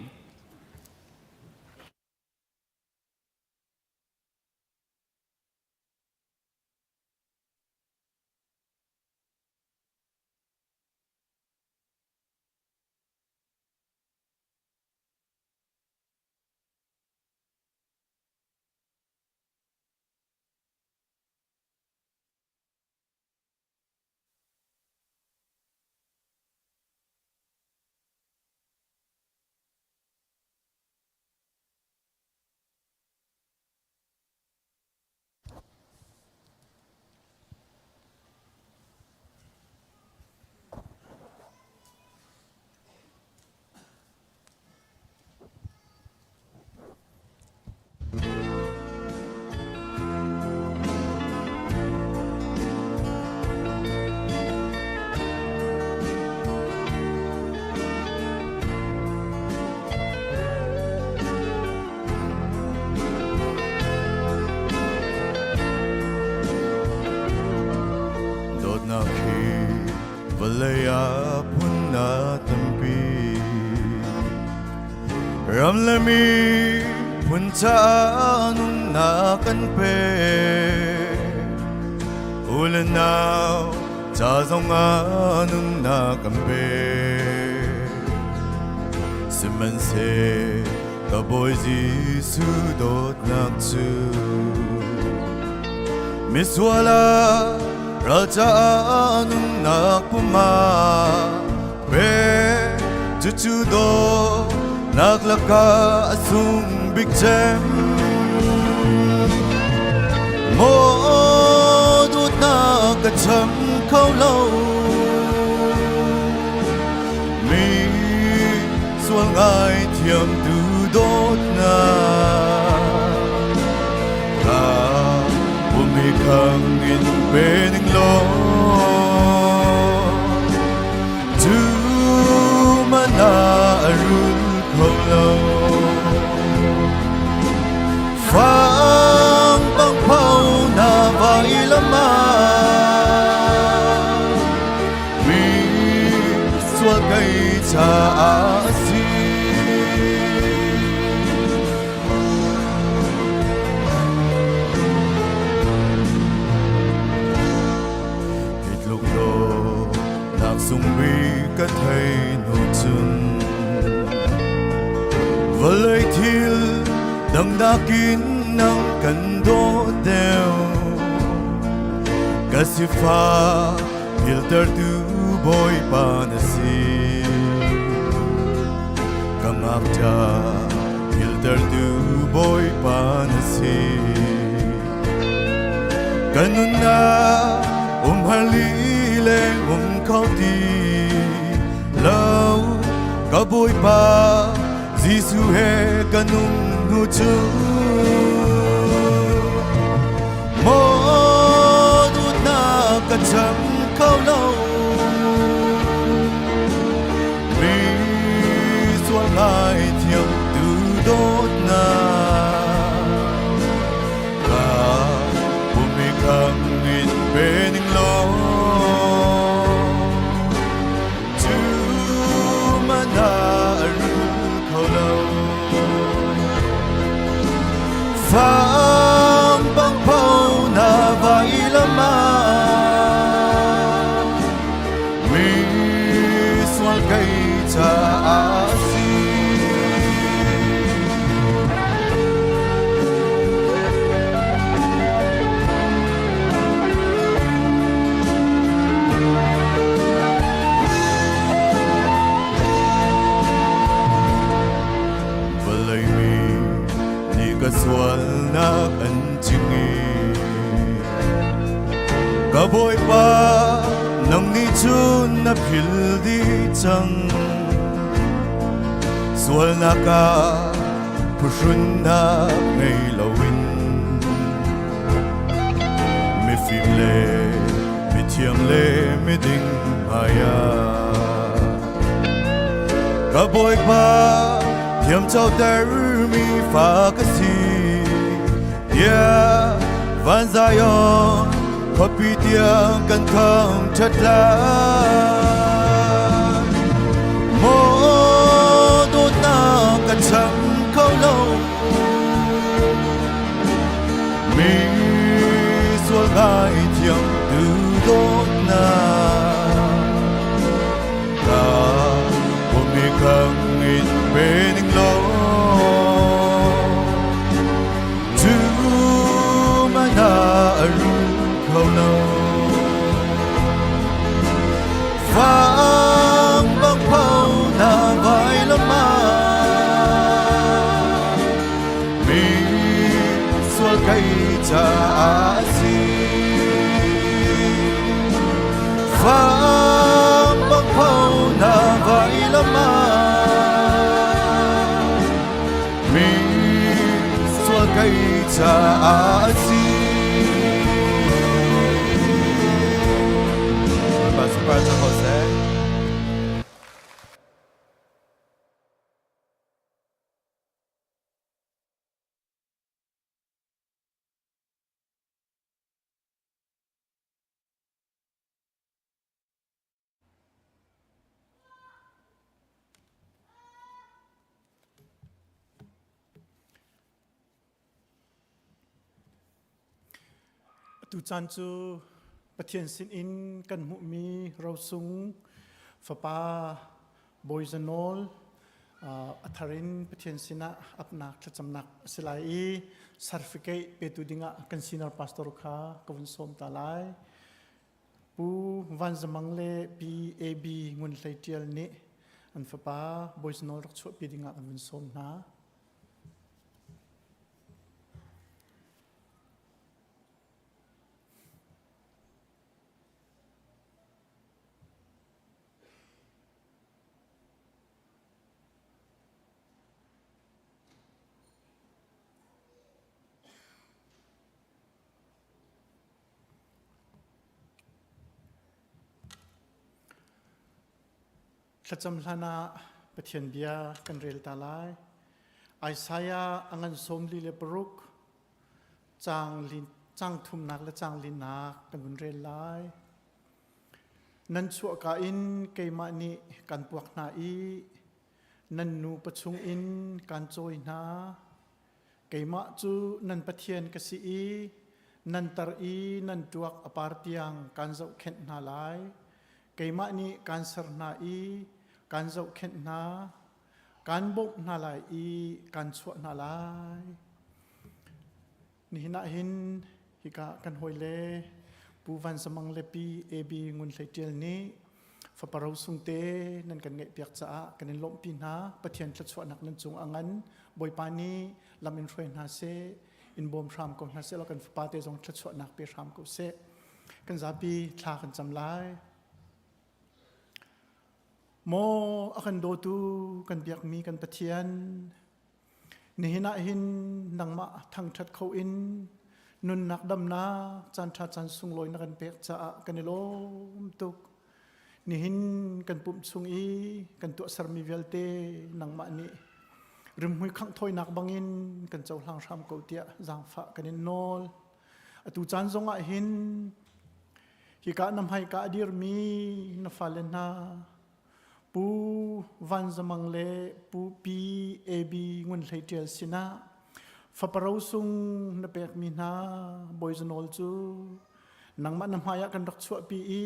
Valaya punna tampi Ramlami punta anong nakanpe Ulanaw jazong anong nakampe Simanse kaboy Jesu dot naksu Miswala Raja anong nakpuma Pe chuchudo naglaka asung bigjem Modut na kacham kaulo Mi sual ngai thiam tu dot na Ka bumikang in bening lo Tu mana arul kolo Fang bang pau na vai lama Mi sual kai cha asi Sung bi ka thai no chun Valai thil dang dakin nang kan do deo Kasifa filter tu boy panasi Kamapta filter tu boy panasi Kanuna halile khao ti lâu cả bôi pa Giêsu he kanung hu chu mo du na ka cham khao lâu mi sual ngai thiam tu đốt na ka bu mi khang in bên lo Phang bang pau na vai lama Mi sual kai cha asi Balai mi ni ka sual na kan chingi ka boy pa nang ni chun na phil di chang sual na ka pushun na ngay lawin mi phim le mi thiam le mi ding haya ka boy pa thiam chau ter mi fa ka si Yeah, van Zion, copy dia kan Thawngṭha mo do na ka chang khâu lâu mi sual ngai thiam từ do na ta hôm nay khang in bên lo tu ma na aru khâu lâu vang băng phao na vai lâm ma mi sual kai cha si vang băng phao na vai lâm ma mi sual kai cha si Pastor Jose. Tu chan chu pathian sin in kan mu mi ro sung fapa boyzanol atharin pathian sina apnak thachamnak silai certificate petu dinga kan senior pastor kha kawun som talai pu van zamangle PAB ngun hlaitial ni an fapa boyzanol rak chu pi dinga kan som na Thacham hlana pathian bia kan rel talai Isaiah angan somli le paruk chang thum nak le chang lin nak kan bun rel lai nan chu ka in keima ni kan puak na i nan nu pachung in kan choi na keima chu nan pathian ka si i nan tar i nan tuak apar tiang kan zau khen na lai keima ni kan sar na i kan zau khen na kan bok na lai i kan chua na lai ni na hin hika kan hoile pu van samang le pi ab ngun hlaitel ni fa parau sungte nan kan nge piak cha kan lom pi na pathian thla chua nak nan chung angan boi pani lamin roi na se in bom ram ko na se lo kan fa te jong thla chua nak pe ram ko se kan zapi thla kan cham lai mo akan do tu kan biak mi kan pathian ni hina hin nangma thangthat kho in nun nak dam na chan tha chan sung loi na kan pek cha kan lom tuk ni hin kan pum chung i kan tu sar mi velte nangma ni rim hui khang thoi nak bangin kan chau hlang ram ko tia jang fa kan nol atu chan zonga hin hi ka nam hai ka dir mi na falen na pu van zamang le pu PAB ngun hlaitel sina fa parau sung na pek mi na boyzanol chu nangma nam haya kan rak chua pi i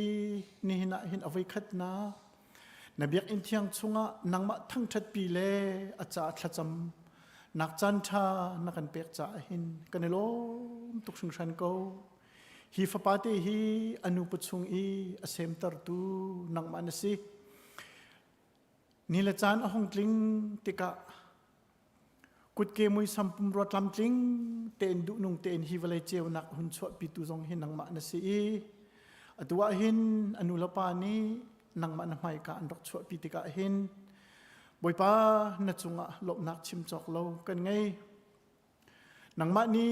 ni hina hin avai khat na na biak in thiang chunga nangma thang that pi le acha thlacham nak chan tha na kan pek cha hin kanelo tuk sung san ko hi fa pate hi anu puchung i asem tar tu nangma na si Nila chan ahong tling tika kut ke mui sampum rot lam tling ten du nung ten hi valai cheu nak hun chua pi tu zong hin nang ma na si atua hin anulapa ni nang ma na mai ka andok chua pi tika hin boipa na chunga lop nak chim chok lo kan ngai nang ma ni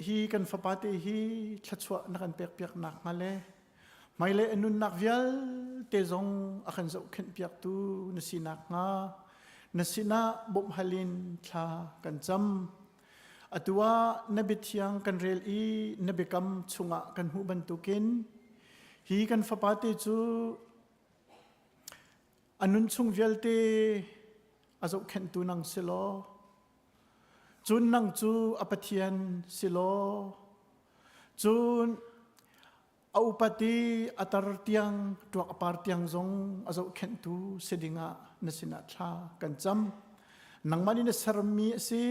hi kan fa pate hi thachua na kan pek pek nak male mai le anun nak vial te zong akan zau khen piak tu nasinak nga nasina bom halin tha kan cham atua nabithiang kan rel I nabikam chunga kan hu bantukin hi kan fapate chu anun chung velte azo khen tu nang silo chun nang chu apathian silo chun aupati atar tiang tuak apar tiang zong azo khen tu sedinga nasina tha kan cham nangmani na sarmi si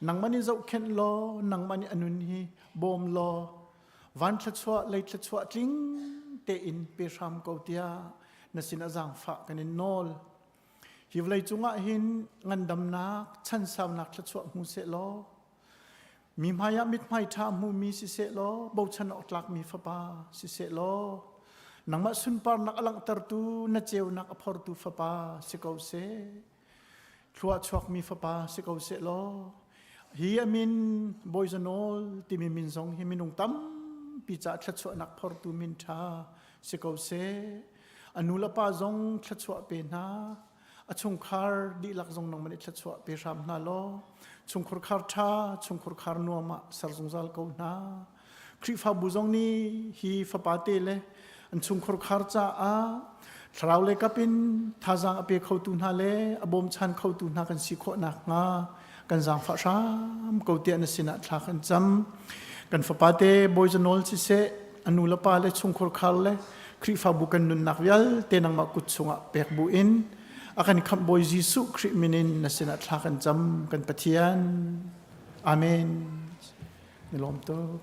nangmani zo khen lo nangmani anun hi bom lo van thachwa leit thachwa tling te in pe ram ko tia nasina jang fa kanin nol hivlai chunga hin ngandam nak chan sam nak thachwa mu se lo mi maya mit mai tha mu mi si se lo bo chan ok lak mi fa pa si se lo nangma sun par nak alang tar tu na cheu nak aphor tu fa pa si ko se thua chok mi fa pa si ko se lo hi amin boyzanol ti mi min zong hi minung tam pi cha thachwa nak phor tu min tha si ko se anula pa zong thachwa pe na achung khar di lak zong nang mani thachwa pe ram na lo chung khur khar tha chung khur khar no ma sar zong zal ko na khri fa bu zong ni hi fa pa te le an chung khur khar cha a thrau le kapin thazang ape khau tu na le abom chan khau tu na kan si kho na nga kan jang fa ram ko te na sina thla kan cham kan fa pa te boyzanol si se anula pa le chung khur khar le khri fa bu kan nun nak vial te nang ma kut chunga pek bu in akan kham boy jisu khri minin na sina thla kan cham kan pathian amen nilom tok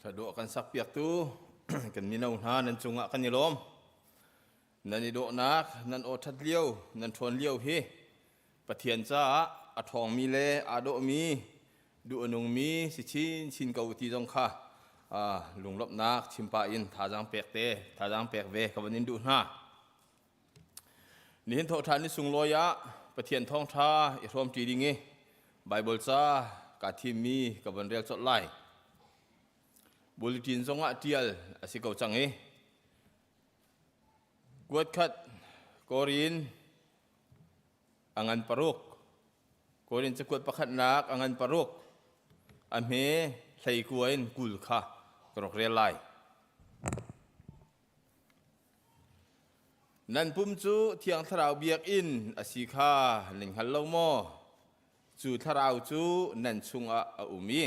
ถ้าดูกันสักเปียกตู้ กันมีนาหานันจุงะกันนิลมนันนิโดนักนันโอทัดเลี้ยวนันทวนเลี้ยวเฮปะเทียนจ้าอทองมีเลอาโดมีดูอนงมีสิชินเกาตีจงค่ะลุงลบนักชิมปาอินทาจังเปียกเตทาจังเปียกเวกับวันนินดูหน้านี่เห็นโทษานิสุงลอยะปะเทียนท้องท่าอิรวมจีดิงไบเบิลจ้ากาทีมีกับวันเรียลจดไลบุลตินจงะเทียลอาศิเกาจังกวดขัดกอรินอังันปรุกกอรินจะกวดประคัดนักอังันปรุกอเมใส่กวนกุลค่ะกรอกเรียลไลนันปุ่มจูเทียงทราวเบียกอินอาศิคาหนึ่งฮัลโลโมจูทราวจูนันชุงอาอุมี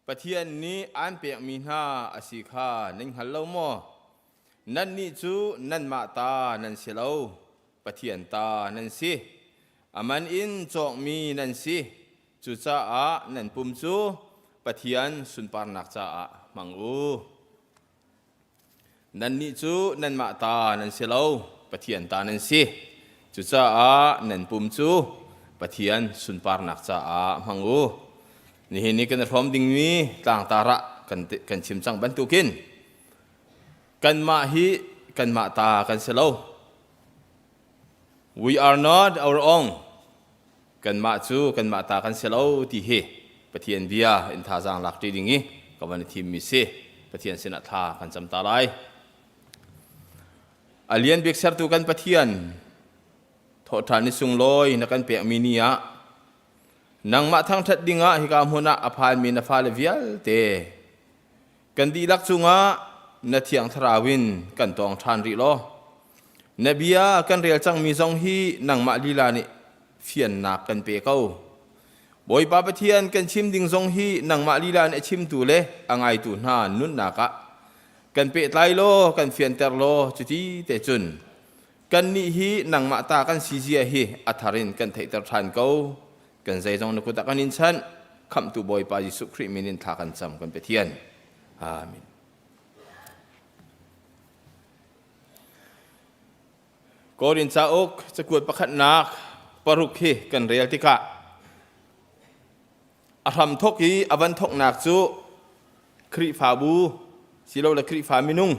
ปะเทียนนี้อันเปียกมีหน้าอาศิคาหนึ่งฮัลโลโมนันนี่จูนันมาตานันเสลาปะเทียนตานันสิอามันอินจอกมีนันสิจูจ้าอานันปุ่มจูปะเทียนสุนปาร์นักจ้าอามังอูนันนี่จูนันมาตานันเสลาปะเทียนตานันสิจูจ้าอานันปุ่มจูปะเทียนสุนปาร์นักจ้าอามังอูนี่กันพร้อมดิ่งมีต่างตาระกันชิมจังบรรทุกินกันมาฮีกันมาตากันเสลา we are not our own กันมาจูกันมาตากันเสลาที่เฮปะเทียนเบียอินทาจังหลักดีดิ่งกับวันทีมมิเซปะเทียนสินาทากันจำตาไลอาเลียนเบียกเซอร์ตูกันปะเทียนโทษฐานิสุงลอยนักกันเปียมินียนังมาทั้งทัดดิ่งะฮิกามหุนะอภาลมีนฟาเลวิลเตกันดีลักจุงะนาเทียงทราวินกันตองทานริโลนบียกันเรียลจังมีจงฮีนังมาลีลานิเฟียนนักกันเปเก้าบอยปาปเทียนกันชิมดิ่งจงฮีนังมาลีลานิชิมตูเลอังไอตูน่านุนนักะกันเปไตโลกันเฟียนเตอร์โลจุดที่เตจุนกันนี่ฮีนังมาตากันซีเซียฮีอัฐารินกันเทตร์ทานเก้ากันใจจงนักตะกันอินชันคำตูบอยปายิสุคริมินินทากันจำกันเปเทียนอาเมนกอรินซาอกจะกวดประคัดนักปรุกฮีกันเรียลติกะอารมทกีอวันทกนักจูคริฟาบูสิโลและคริฟามินุง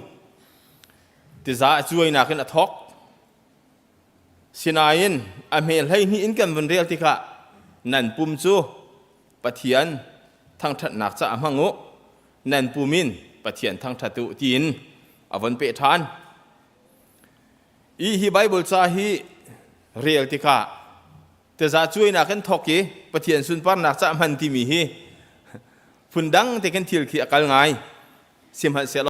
ติซาจวยนักกันอทกสินายินอเมลให้นี่อินกันวันเรียลติกะนันปุ่มจูปะเทียนทั้งทัดนักจะมังุนันปูมินปะเทียนทั้งทัดตุจีนอวันเปทานอีฮีไบเบิลซาฮีเรียลติกะแต่จะช่วยนักกันทอกปะเทียนสุนปาร์นักจะมันที่มีฮีฝุ่นดังแต่กันทิลขี้อากาศง่ายเสียมหัดเสีย